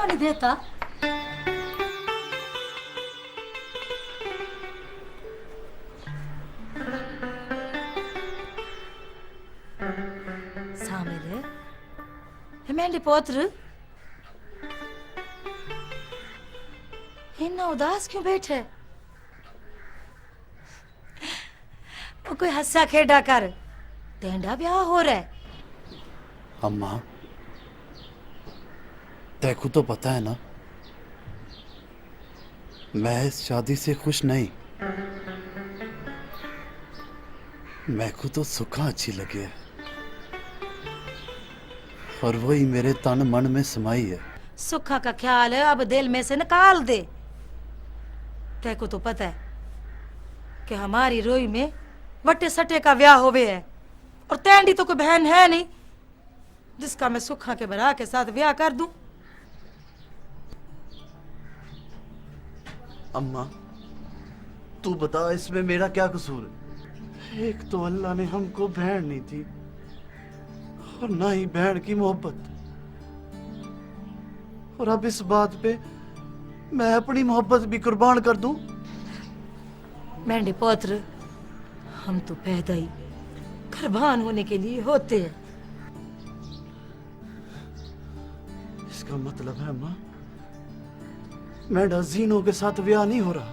क्यों नहीं देता? सामिल है मेरे पुत्र, इतना उदास क्यों बैठे? वो कोई हंसा खेड़ा कर, तेंदा ब्याह हो रहा है। अम्मा, तेको तो पता है ना, मैं इस शादी से खुश नहीं। मैं को तो सुखा अच्छी लगी है और वही मेरे तन मन में समाई है। सुखा का ख्याल है अब दिल में से निकाल दे। तेको तो पता है कि हमारी रोई में वट्टे सट्टे का ब्याह होवे है, और तेंडी तो कोई बहन है नहीं जिसका मैं सुखा के बरा के साथ ब्याह कर दूं। अम्मा, तू बता इसमें मेरा क्या कसूर है? एक तो अल्लाह ने हमको बहन नहीं दी और ना ही बहन की मोहब्बत, और अब इस बात पे मैं अपनी मोहब्बत भी कुर्बान कर दूं? मेंढे पुत्र, हम तो पैदा ही कुर्बान होने के लिए होते हैं। इसका मतलब है अम्मा, मेरा जीनों के साथ ब्याह नहीं हो रहा,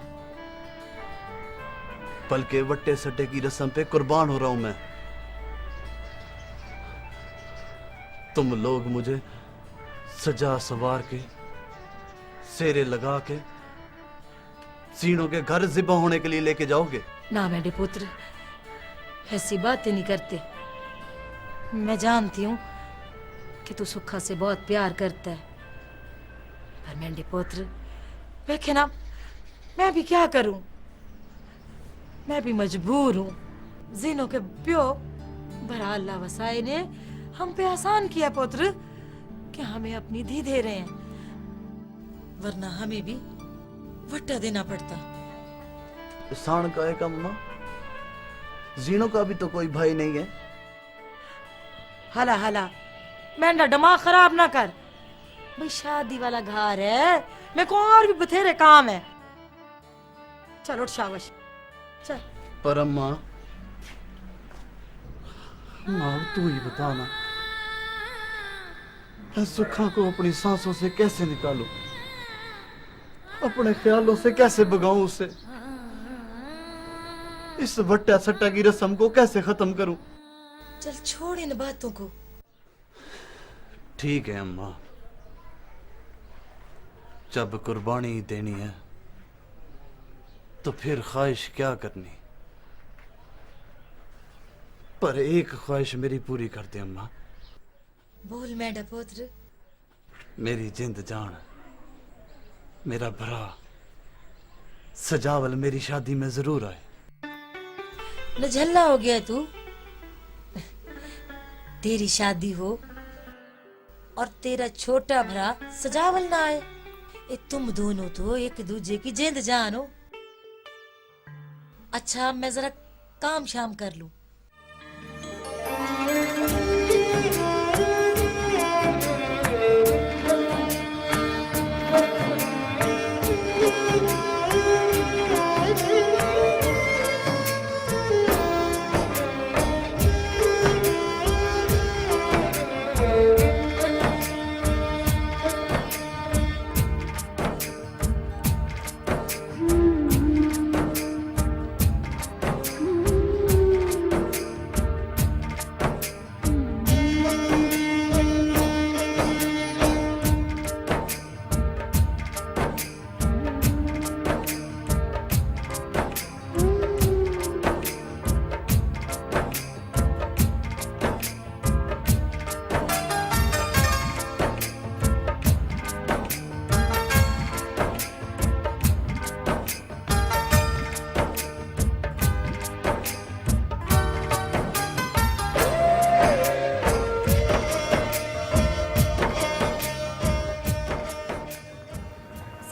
बल्कि वट्टे सट्टे की रस्म पे कुर्बान हो रहा हूं मैं। तुम लोग मुझे सजा सवार के, सेरे लगा के सीनों के घर जिबा होने के लिए लेके जाओगे? ना मेरे पुत्र, ऐसी बातें नहीं करते। मैं जानती हूँ कि तू सुखा से बहुत प्यार करता है, पर मेरे पुत्र देखे ना, मैं भी क्या करूं? मैं भी मजबूर हूँ। जीनों के प्यो भरा अल्लाह वसाए ने हम पे आसान किया पुत्र कि हमें अपनी धी दे रहे हैं, वरना हमें भी वट्टा देना पड़ता। एहसान का है अम्मा, जीनों का भी तो कोई भाई नहीं है। हला हला मेरा दिमाग खराब ना कर भाई, शादी वाला घर है, मेरे को और भी बथेरे काम है। चल उठ शाबाश चल। पर अम्मा, माँ तू ही बता ना, मैं सुखा को अपनी सांसों से कैसे निकालूं, अपने ख्यालों से कैसे भगाऊं उसे, इस वट्टा सट्टा की रस्म को कैसे खत्म करूं? चल छोड़ इन बातों को। ठीक है अम्मा, जब कुर्बानी देनी है तो फिर ख्वाहिश क्या करनी, पर एक ख्वाहिश मेरी पूरी कर दे अम्मा। बोल मेरा पुत्र। मेरी जिंद जान, मेरा भरा सजावल मेरी शादी में जरूर आए। नझल्ला हो गया तू। तेरी शादी हो और तेरा छोटा भरा सजावल ना आए, ये तुम दोनों तो एक दूजे की जिंद जान हो। अच्छा मैं जरा काम शाम कर लूं।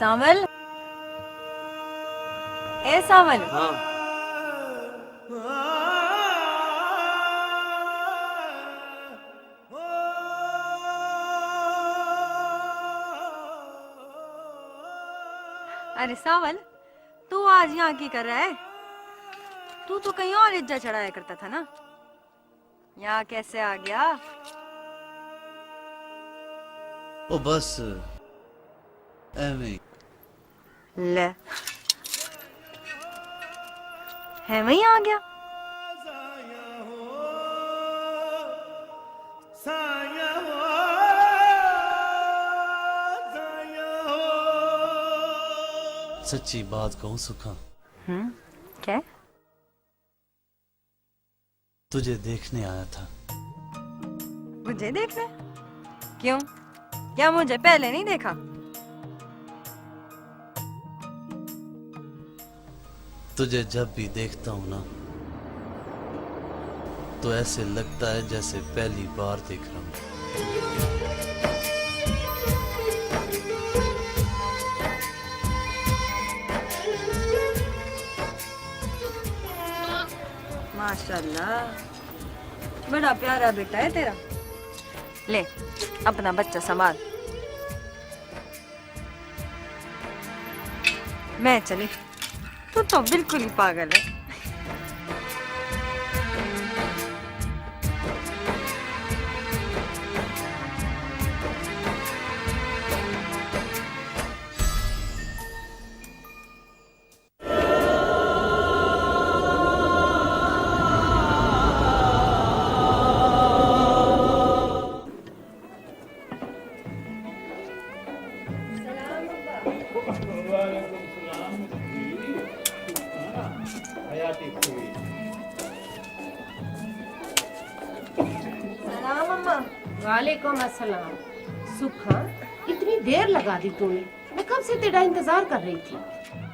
सावल, ए सावल। हाँ। अरे सावल, तू आज यहाँ की कर रहा है? तू तो कहीं और इज्जा चढ़ाया करता था ना, यहाँ कैसे आ गया? ओ बस एवें ले, है वहीं आ गया। सच्ची बात कहूं सुखा, क्या? तुझे देखने आया था। मुझे देखने? क्यों? क्या मुझे पहले नहीं देखा? तुझे जब भी देखता हूं ना, तो ऐसे लगता है जैसे पहली बार देख रहा हूं। माशाल्लाह, बड़ा प्यारा बेटा है तेरा। ले, अपना बच्चा संभाल। मैं चली, तू तो बिल्कुल ही पागल है। सलाम अम्मा। वालेकुम अस्सलाम। सुखा, इतनी देर लगा दी तूने, मैं कब से तेरा इंतजार कर रही थी।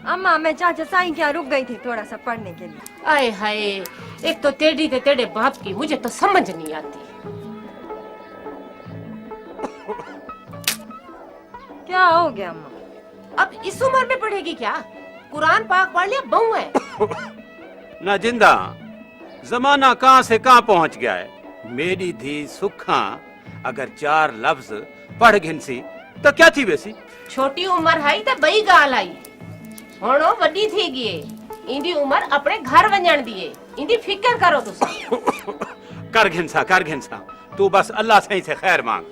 अम्मा, मैं चाचा साईं क्या रुक गई थी थोड़ा सा पढ़ने के लिए। आए हाय, एक तो तेरी ते तेरे बाप की मुझे तो समझ नहीं आती। क्या हो गया अम्मा? अब इस उम्र में पढ़ेगी क्या? कुरान पाक पढ़ लिया, बहू है। ना जिंदा, जमाना कहाँ से कहाँ पहुँच गया है। मेरी धी सुखा अगर 4 लफ्ज पढ़ घिनसी तो क्या थी वैसी। छोटी उम्र है तो बई गाल आई, होनो वड्डी थी गिए। इंदी उम्र अपने घर वंजण दिए, इंदी फिक्र करो तुसा। कर घिनसा, तू बस अल्लाह सही से खैर मांग।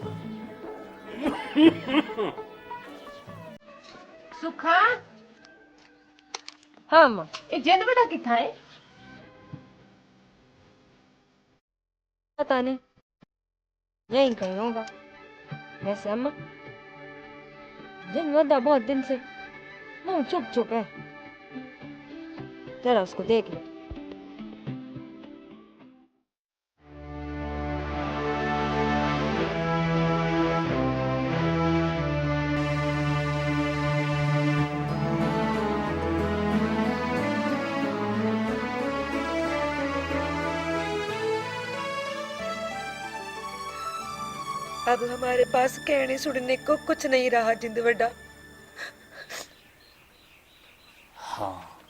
सुखा, हाँ अम्मा। ये जिंद बेटा किथा है? पता नहीं, यहीं कहीं होगा। वैसे अम्मा, जिन वदा बहुत दिन से मुंह चुप चुप है, जरा उसको देख ले। अब हमारे पास कहने सुनने को कुछ नहीं रहा जिंद वड्डा। हाँ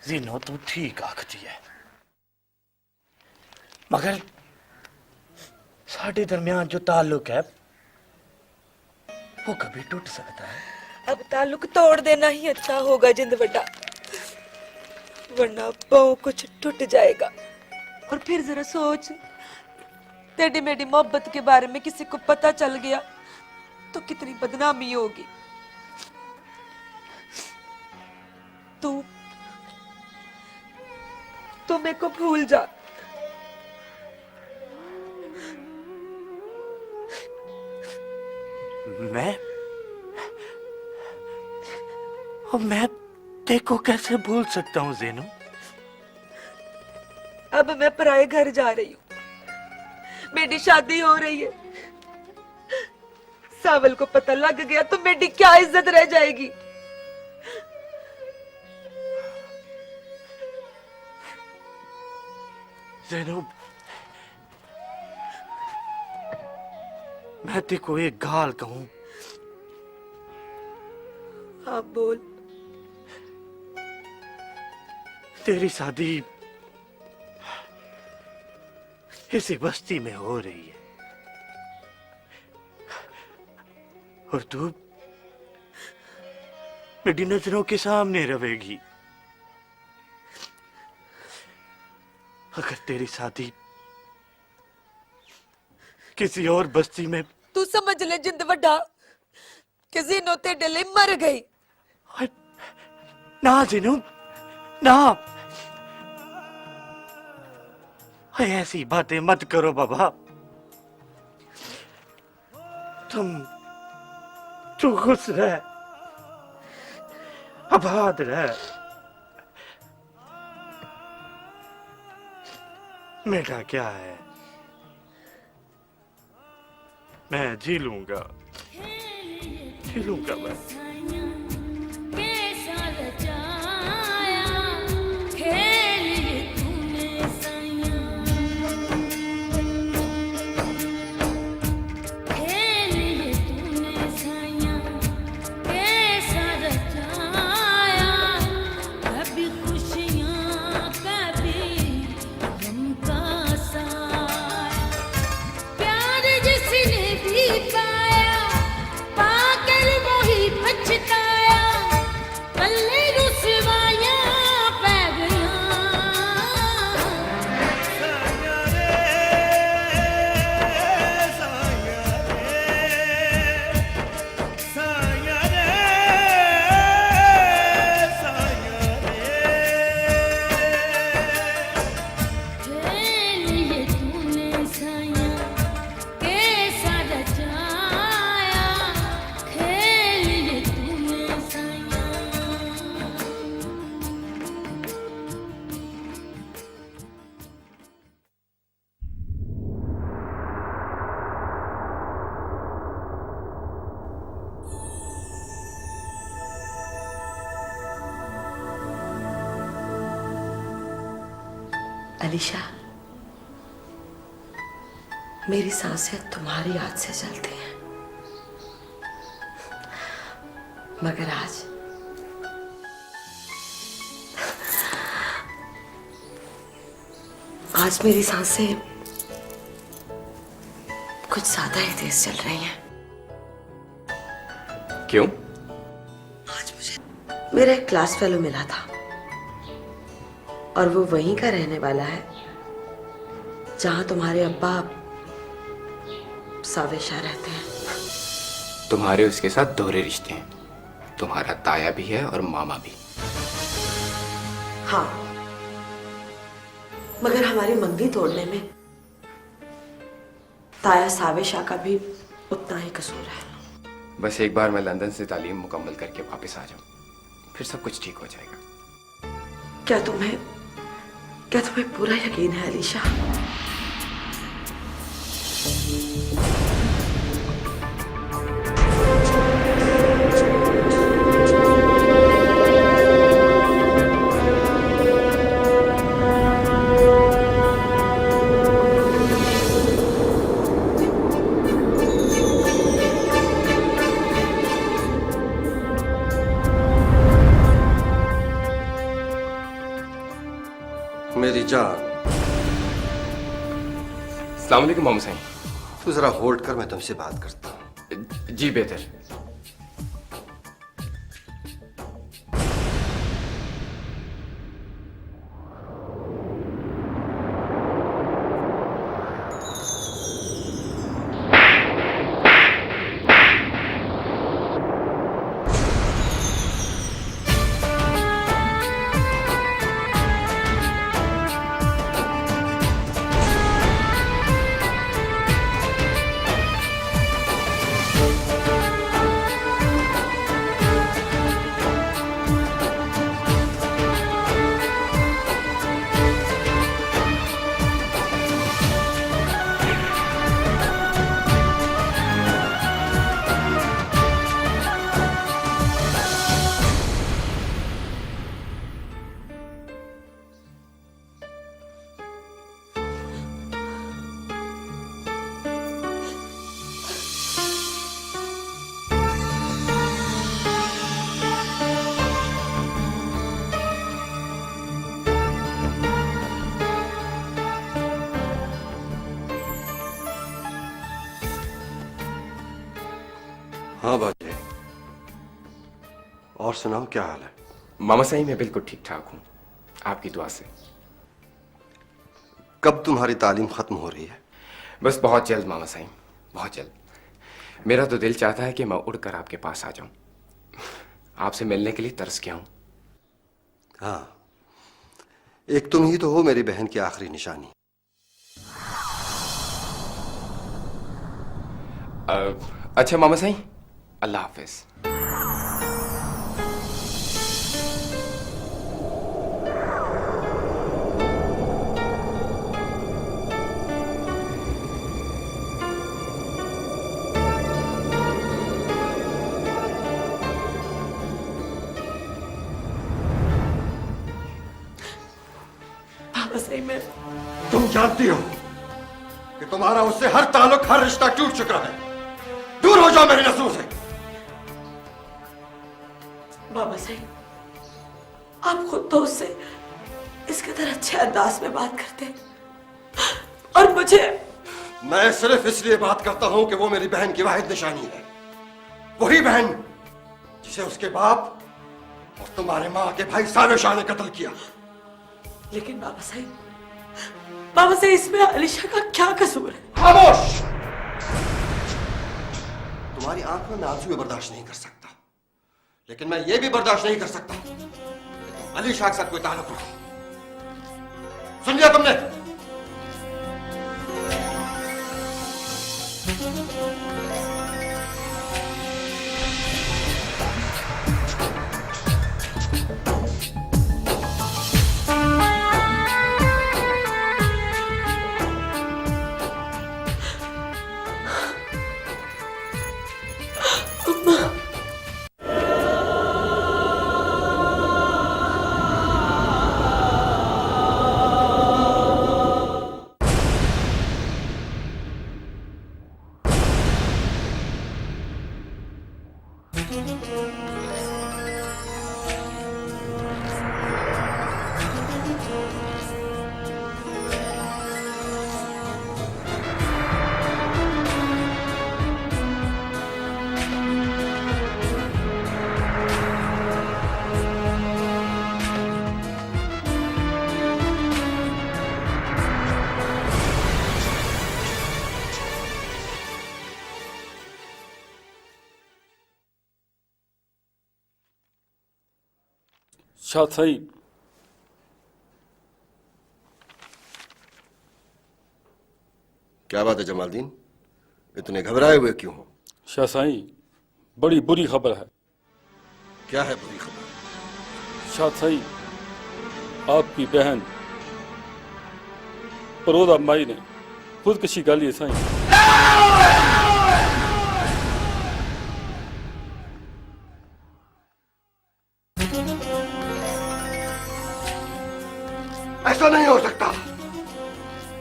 जीनो तू ठीक आखती है, मगर साढ़े दरमियान जो ताल्लुक है वो कभी टूट सकता है। अब ताल्लुक तोड़ देना ही अच्छा होगा जिंद वड्डा, वरना बहु कुछ टूट जाएगा। और फिर जरा सोच, तेरी मेरी मोहब्बत के बारे में किसी को पता चल गया तो कितनी बदनामी होगी। तू मेरे को भूल जा। मैं तेको कैसे भूल सकता हूँ ज़ेनू? अब मैं पराए घर जा रही हूँ, मेरी शादी हो रही है। सावल को पता लग गया तो मेरी क्या इज्जत रह जाएगी। ज़ेनू, मैं तेको एक गाल कहूँ? हाँ बोल। तेरी शादी इसी बस्ती में हो रही है और मेरी नजरों के सामने रहेगी। अगर तेरी शादी किसी और बस्ती में, तू समझ ले जिंद वड्डा कि जीनो तेरे लिए मर गई। ना जिनू ना, ऐसी बातें मत करो बाबा। तू खुश रह, आबाद रह। मेरा क्या है, मैं जी लूंगा मैं। अलीशा, मेरी सांसें तुम्हारी याद से चलती हैं, मगर आज मेरी सांसें कुछ ज्यादा ही तेज चल रही हैं। क्यों? आज मुझे मेरा एक क्लास फेलो मिला था और वो वहीं का रहने वाला है जहां तुम्हारे अब्बा सावेशा रहते हैं। तुम्हारे उसके साथ दोहरे रिश्ते हैं, तुम्हारा ताया भी है और मामा भी। हाँ, मगर हमारी मंगनी तोड़ने में ताया सावेशा का भी उतना ही कसूर है। बस एक बार मैं लंदन से तालीम मुकम्मल करके वापस आ जाऊं, फिर सब कुछ ठीक हो जाएगा। क्या तुम्हें पूरा यकीन है अलीशा? मेरी जान, अस्सलाम वालेकुम मामू साईं। तू जरा होल्ड कर, मैं तुमसे बात करता हूँ। जी बेहतर। और सुनाओ, क्या हाल है? मामा साईं मैं बिल्कुल ठीक ठाक हूँ, आपकी दुआ से। कब तुम्हारी तालीम खत्म हो रही है? बस बहुत जल्द मामा साईं, बहुत जल्द। मेरा तो दिल चाहता है कि मैं उड़कर आपके पास आ जाऊं, आपसे मिलने के लिए तरस गया हूं। हाँ, एक तुम ही तो हो मेरी बहन की आखिरी निशानी। अच्छा मामा साईं, अल्लाह हाफिज। बाबा सही में तुम जानती हो कि तुम्हारा उससे हर ताल्लुक, हर रिश्ता टूट चुका है। दूर हो जाओ मेरी नजरों से। बाबा सही, आप खुद तो उससे इस कदर अच्छे अंदाज में बात करते हैं, और मुझे मैं सिर्फ इसलिए बात करता हूं कि वो मेरी बहन की वाहिद निशानी है। वही बहन जिसे उसके बाप और तुम्हारे माँ के भाई सावे शाह ने कत्ल किया। लेकिन बाबा सही इसमें अलीशा का क्या कसूर है? खामोश! तुम्हारी आंखों में आंसू बर्दाश्त नहीं कर सकता, लेकिन मैं ये भी बर्दाश्त नहीं कर सकता कि तुम अली शाह के साथ कोई ताल्लुक रखो। सुन लिया तुमने? शाह साईं, क्या बात है जमालदीन, इतने घबराए हुए क्यों हो? शाह साईं, बड़ी बुरी खबर है। क्या है बुरी खबर? शाह साईं, आपकी बहन परोदा माई ने खुदकशी कर ली है साईं। ऐसा नहीं हो सकता,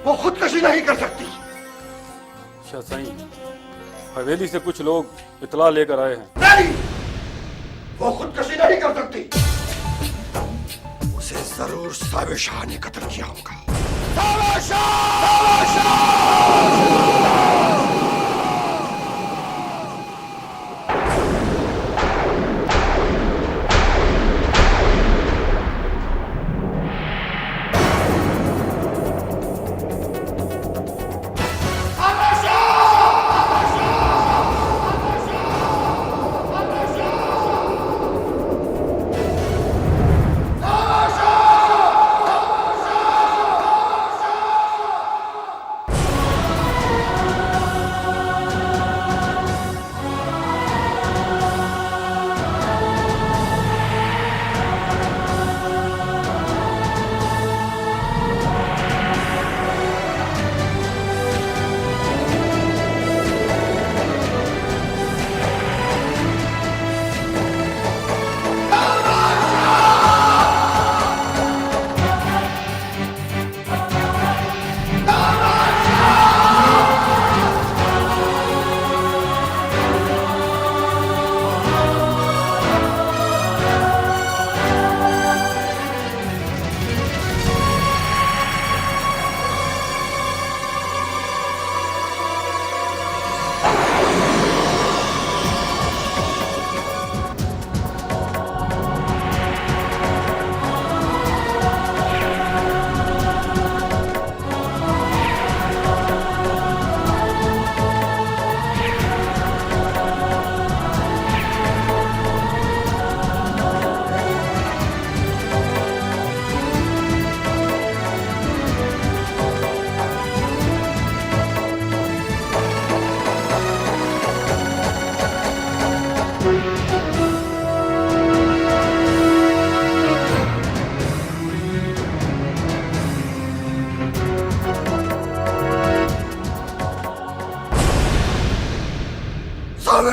वो खुदकशी नहीं कर सकती। शाह साईं, हवेली से कुछ लोग इतला लेकर आए हैं। नहीं, वो खुदकशी नहीं कर सकती। उसे जरूर सावे शाह ने कत्ल किया होगा। सावे शाह!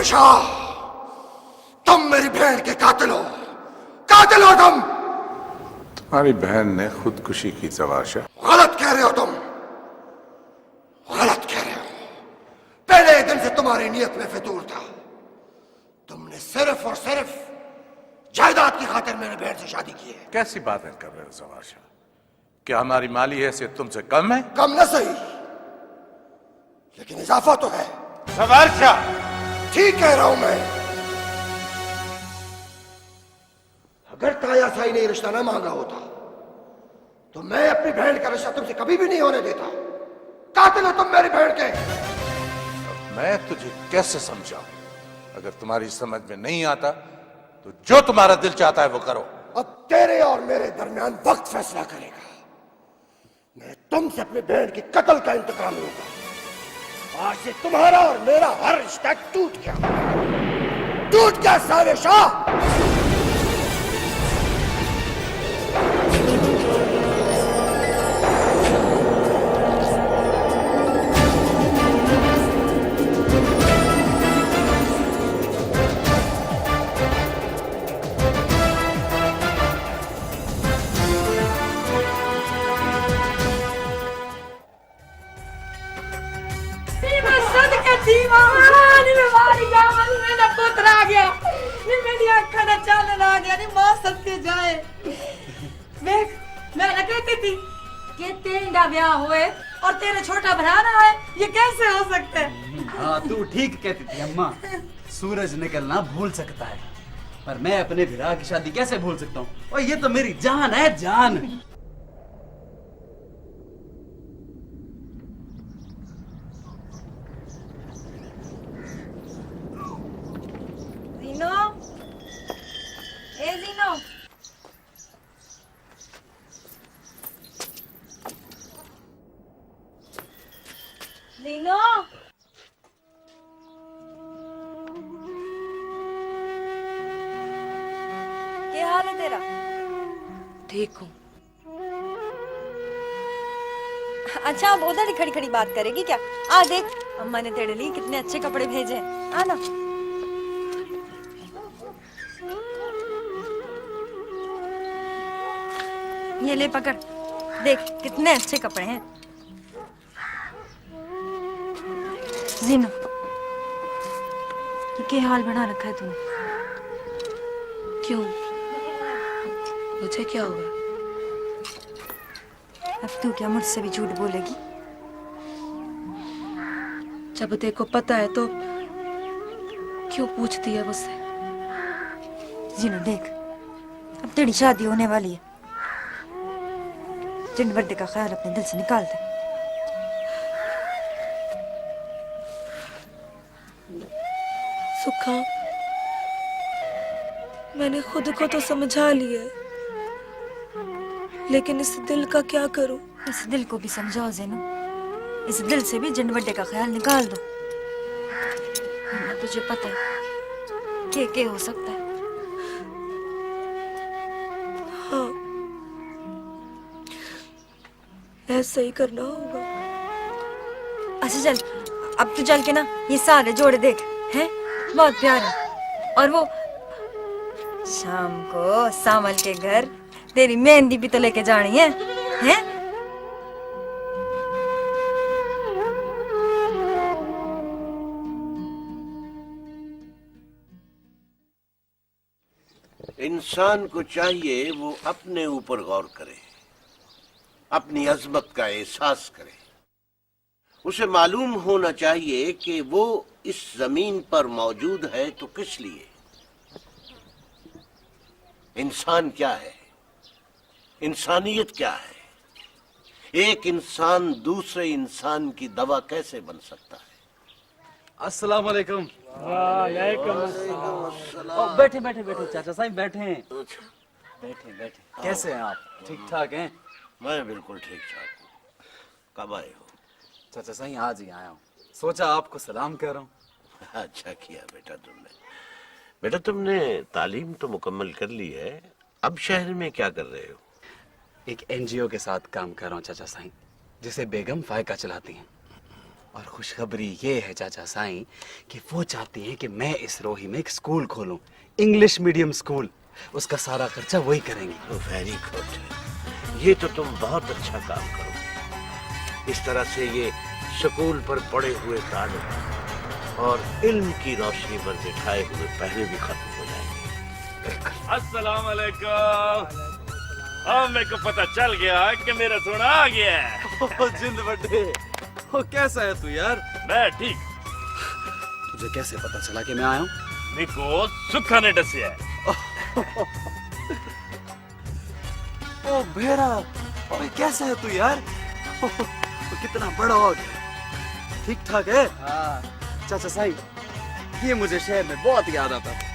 शाह, तुम मेरी बहन के कातिल हो, कातिल हो तुम। तुम्हारी बहन ने खुदकुशी की जवार शाह। गलत कह रहे हो तुम, गलत कह रहे हो। पहले दिन से तुम्हारी नीयत में फितूर था। तुमने सिर्फ और सिर्फ जायदाद की खातिर मेरे बहन से शादी की है। कैसी बातें कर रहे हो जवार शाह? क्या हमारी माली हैसियत तुमसे कम है? कम न सही, लेकिन इजाफा तो है। जवार शाह, ठीक कह रहा हूं मैं। अगर ताया साई ने रिश्ता ना मांगा होता तो मैं अपनी बहन का रिश्ता तुमसे कभी भी नहीं होने देता। कातिल हो तुम मेरी बहन के। मैं तुझे कैसे समझाऊं? अगर तुम्हारी समझ में नहीं आता तो जो तुम्हारा दिल चाहता है वो करो। अब तेरे और मेरे दरमियान वक्त फैसला करेगा। मैं तुमसे अपनी बहन की कत्ल का इंतकाम लूंगा। आज से तुम्हारा और मेरा हर रिश्ता टूट गया सारे शाह। ब्याह हुए और तेरे छोटा भरा ना है, ये कैसे हो सकता है? हाँ तू ठीक कहती थी अम्मा। सूरज निकलना भूल सकता है, पर मैं अपने विराह की शादी कैसे भूल सकता हूँ? और ये तो मेरी जान है, जान। जीनो, ए जीनो, जीनो, क्या हाल है तेरा? ठीक हूँ। अच्छा, अब उधर ही खड़ी खड़ी बात करेगी क्या? आ देख, अम्मा ने तेरे लिए कितने अच्छे कपड़े भेजे हैं। आ ना। ये ले पकड़, देख कितने अच्छे कपड़े हैं। जीनो, ये क्या हाल बना रखा है तूने? क्यों? मुझे क्या हुआ? अब तू क्या मुझसे भी झूठ बोलेगी? जब तेरे को पता है तो क्यों पूछती है मुझसे? जीनो देख, अब तेरी शादी होने वाली है। जिन बर्थडे का ख्याल अपने दिल से निकाल दे। सुखा, मैंने खुद को तो समझा लिया है, लेकिन इस दिल का क्या करूं? इस दिल को भी समझाओ ज़ैनू। इस दिल से भी जिन बर्थडे का ख्याल निकाल दो। तुझे पता है क्या हो सकता है। हाँ, ऐसा ही करना होगा। अच्छा चल, अब तू चल के ना ये सारे जोड़े देख, हैं बहुत प्यारे। और वो शाम को सामल के घर तेरी मेहंदी भी तो लेके जानी है, हैं? इंसान को चाहिए वो अपने ऊपर गौर करे, अपनी अजमत का एहसास करे। उसे मालूम होना चाहिए कि वो इस जमीन पर मौजूद है तो किस लिए। इंसान क्या है, इंसानियत क्या है, एक इंसान दूसरे इंसान की दवा कैसे बन सकता है। अस्सलाम वालेकुम। बैठे बैठे बैठे चाचा साहब बैठे हैं। बैठे बैठे। कैसे हैं आप? ठीक ठाक हैं? मैं बिल्कुल ठीक ठाक हूँ। कब आए हो? चाचा साहब आज ही आया हूँ, सोचा आपको सलाम कह रहा हूँ। अच्छा किया बेटा तुमने। बेटा तुमने तालीम तो मुकम्मल कर ली है, अब शहर में क्या कर रहे हो? एक एनजीओ के साथ काम कर रहा हूँ चाचा साहब, जिसे बेगम फायका चलाती हैं। और खुशखबरी ये है चाचा साईं कि वो चाहती हैं कि मैं इस रोही में एक स्कूल खोलूं, इंग्लिश मीडियम स्कूल। उसका सारा खर्चा वही करेंगी। वेरी गुड, ये तो तुम बहुत अच्छा काम करो। इस तरह से ये स्कूल पर पड़े हुए ताले और इल्म की रोशनी पर बिठाए हुए पहरे भी खत्म हो जाएंगे। अस्सलाम वालेकुम। अब मेरे को पता चल गया कि मेरा सोना आ गया है। जिंद बड्डे, ओ कैसा है तू यार? मैं ठीक। तुझे कैसे पता चला कि मैं आया हूँ? मेरे को सुखा ने दसिया है। ओ भेड़ा, ओए कैसा है तू यार? तो कितना बड़ा हो गया, ठीक ठाक है? हाँ चाचा साईं, ये मुझे शहर में बहुत याद आता था।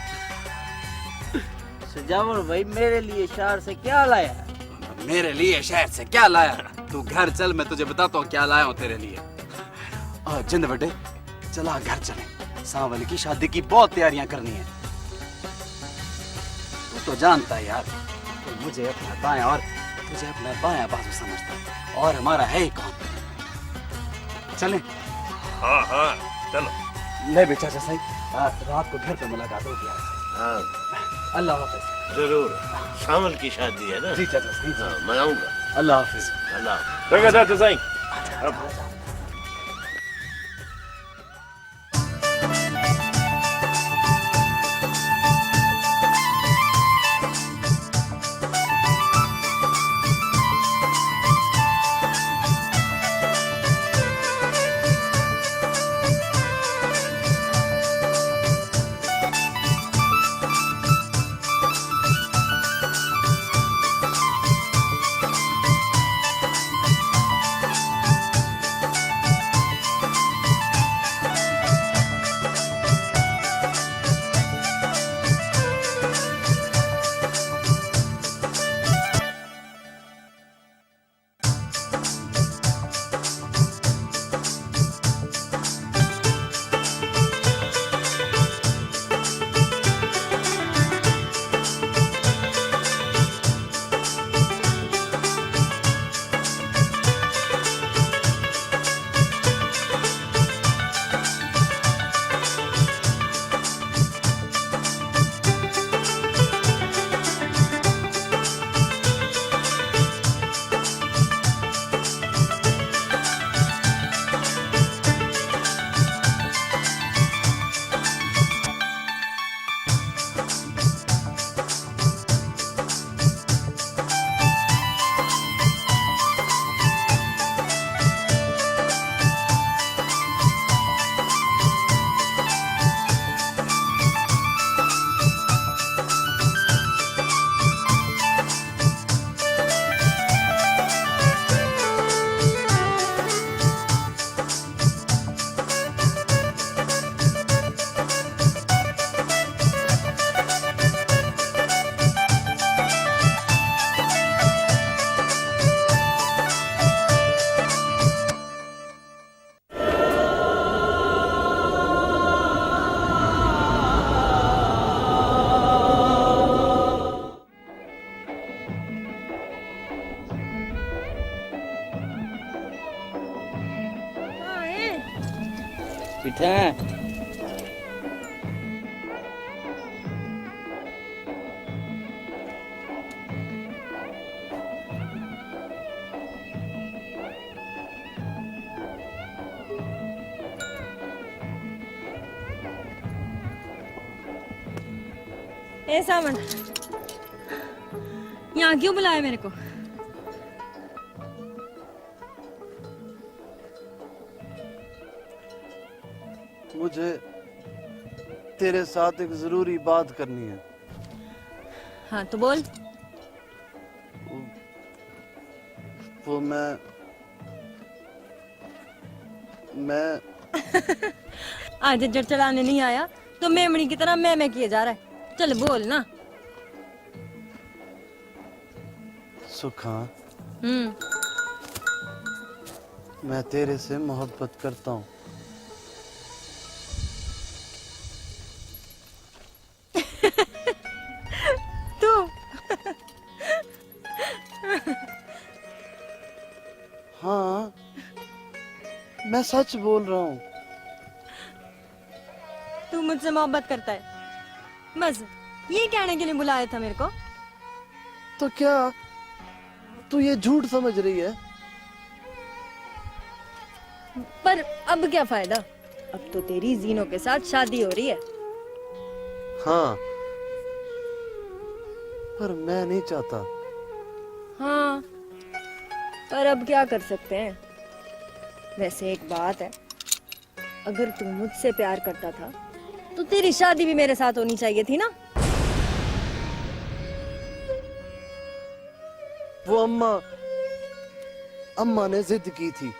सजावर भाई मेरे लिए शहर से क्या लाया? मेरे लिए शहर से क्या लाया? तू घर चल, मैं तुझे बताता हूँ क्या लाया हूँ तेरे लिए। जिंद बेटे, चला घर चले, सांवल की शादी की बहुत तैयारियां करनी है। तू तो जानता है यार, तो मुझे अपना दायां और तुझे अपना बायां बाजू समझता है, और हमारा है ही कौन। चले? हाँ हाँ चलो। ले बेटा चाचा साईं, रात को घर पे मुलाकात होगी यार। हाँ अल्लाह हाफिज। जरूर, सावल की शादी है ना? जी चाचा साईं। हाँ, मैं आऊंगा। अल्लाह हाफिज। अल्लाह। चंगा चाचा साईं। पिठा ए सावन, यहाँ क्यों बुलाया मेरे को? मुझे तेरे साथ एक जरूरी बात करनी है। हाँ तो बोल। वो मैं आज जड़ चढ़ाने नहीं आया तो मेमणी की तरह मैं किए जा रहा है। चल बोल ना। सुखा, हम्म, मैं तेरे से मोहब्बत करता हूँ। तू हाँ, मैं सच बोल रहा हूँ। तू मुझसे मोहब्बत करता है, बस ये कहने के लिए बुलाया था मेरे को। तो क्या तू ये झूठ समझ रही है? पर अब क्या फायदा, अब तो तेरी जीनों के साथ शादी हो रही है। हाँ, पर मैं नहीं चाहता। हाँ, पर अब क्या कर सकते हैं। वैसे एक बात है, अगर तू मुझसे प्यार करता था तो तेरी शादी भी मेरे साथ होनी चाहिए थी ना। वो अम्मा ने जिद की थी।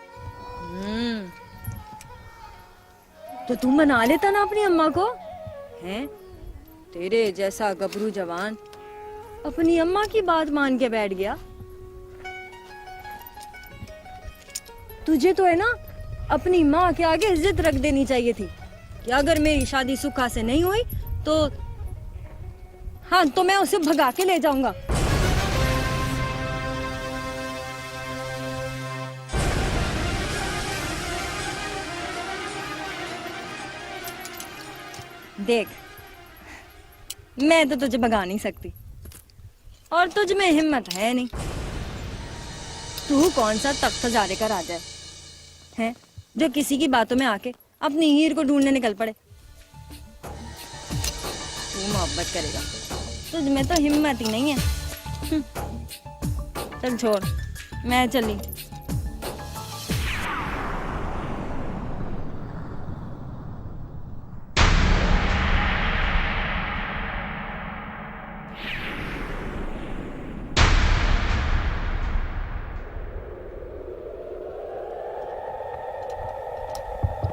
तो तू मना लेता ना अपनी अम्मा को, हैं? तेरे जैसा गबरू जवान अपनी अम्मा की बात मान के बैठ गया। तुझे तो है ना अपनी माँ के आगे इज्जत रख देनी चाहिए थी कि अगर मेरी शादी सुखा से नहीं हुई तो हाँ, तो मैं उसे भगा के ले जाऊंगा। देख, मैं तो तुझे भगा नहीं सकती और तुझ में हिम्मत है नहीं। तू कौन सा तख्त सजारे का राजा है जो किसी की बातों में आके अपनी हीर को ढूंढने निकल पड़े। तू मोहब्बत करेगा, तुझ में तो हिम्मत ही नहीं है। चल छोड़, मैं चली।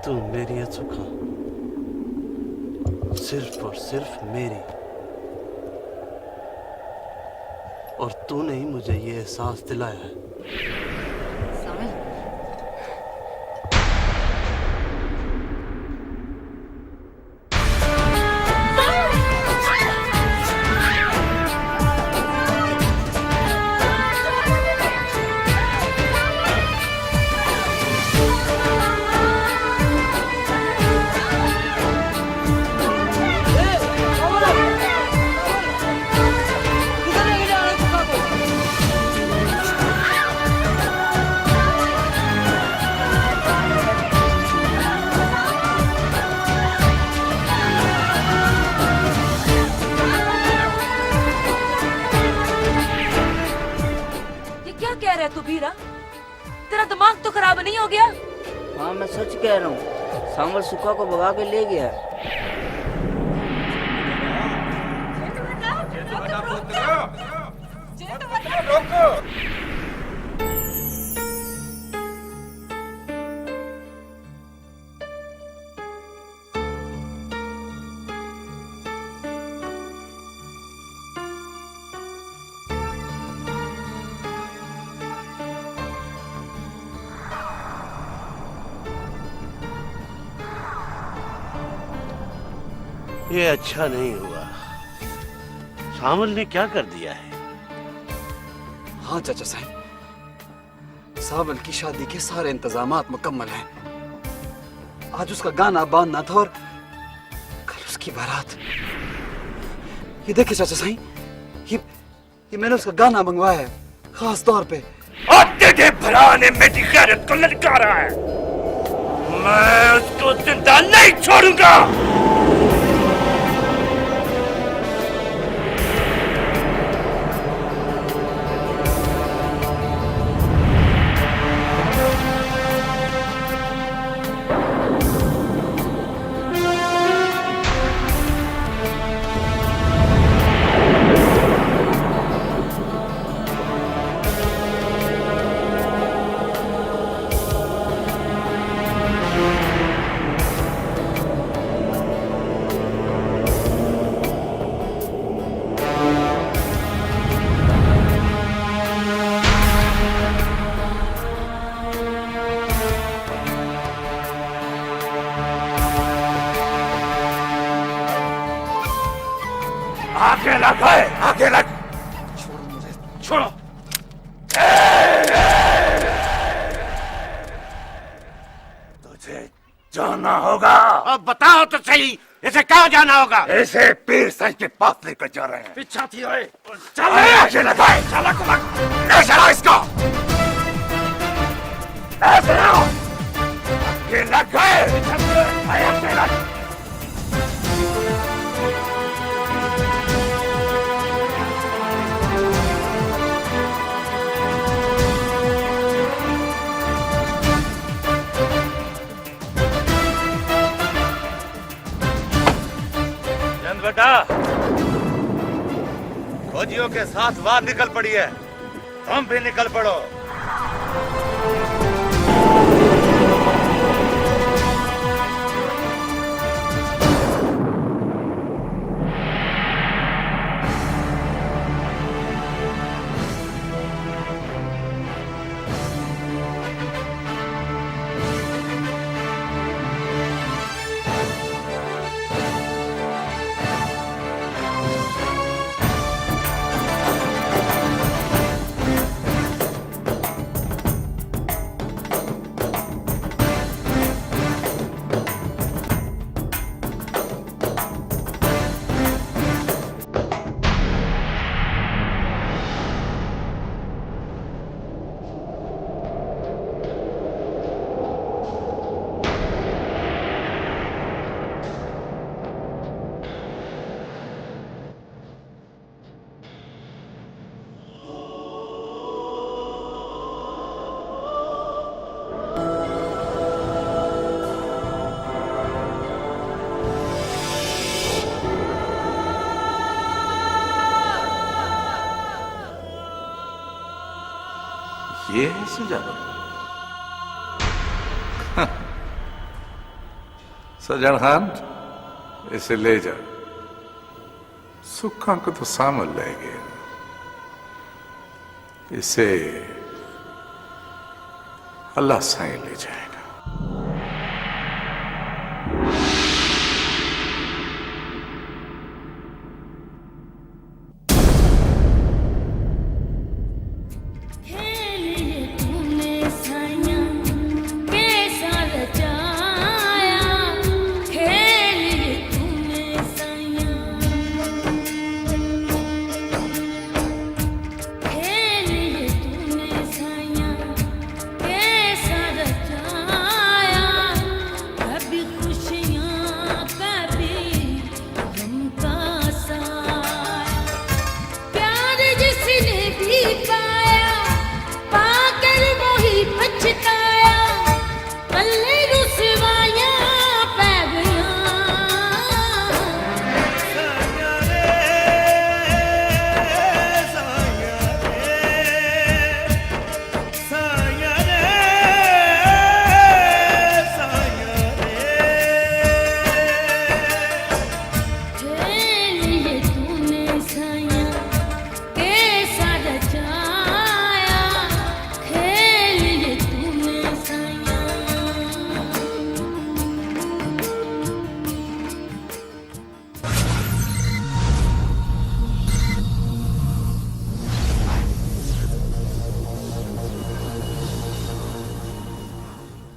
तू मेरी है सुखा, सिर्फ और सिर्फ मेरी। और तूने ही मुझे ये एहसास दिलाया है। तेरा दिमाग तो खराब नहीं हो गया? हाँ, मैं सच कह रहा हूँ, सांवल सुखा को भगा के ले गया। ये अच्छा नहीं हुआ। सामल ने क्या कर दिया है? हाँ चाचा साहब, सावल की शादी के सारे इंतजामात मुकम्मल हैं। आज उसका गाना बांधना था और कल उसकी बारात। ये देखिए चाचा साहब, ये मैंने उसका गाना मंगवाया है खास तौर पे। और तेरे भरा ने मेरी गैरत को ललकारा है, मैं उसको जिंदा नहीं छोड़ूंगा। आगे लग गए, आगे लग। छोड़ो मुझे, छोड़ो। जाना होगा। अब बताओ तो सही, इसे कहाँ जाना होगा? ऐसे पीर साईं के पास लेकर जा रहे हैं। पीछा थी ओए। आगे लगाए, चला को ले चला इसको। ऐसे आओ, आगे लग गए। बेटा, फौजियों के साथ बात निकल पड़ी है, तुम भी निकल पड़ो। ये है सुजान। सजन खान, इसे ले जा। सुखा को तो सामल ले गए, इसे अल्लाह साईं ले जाए।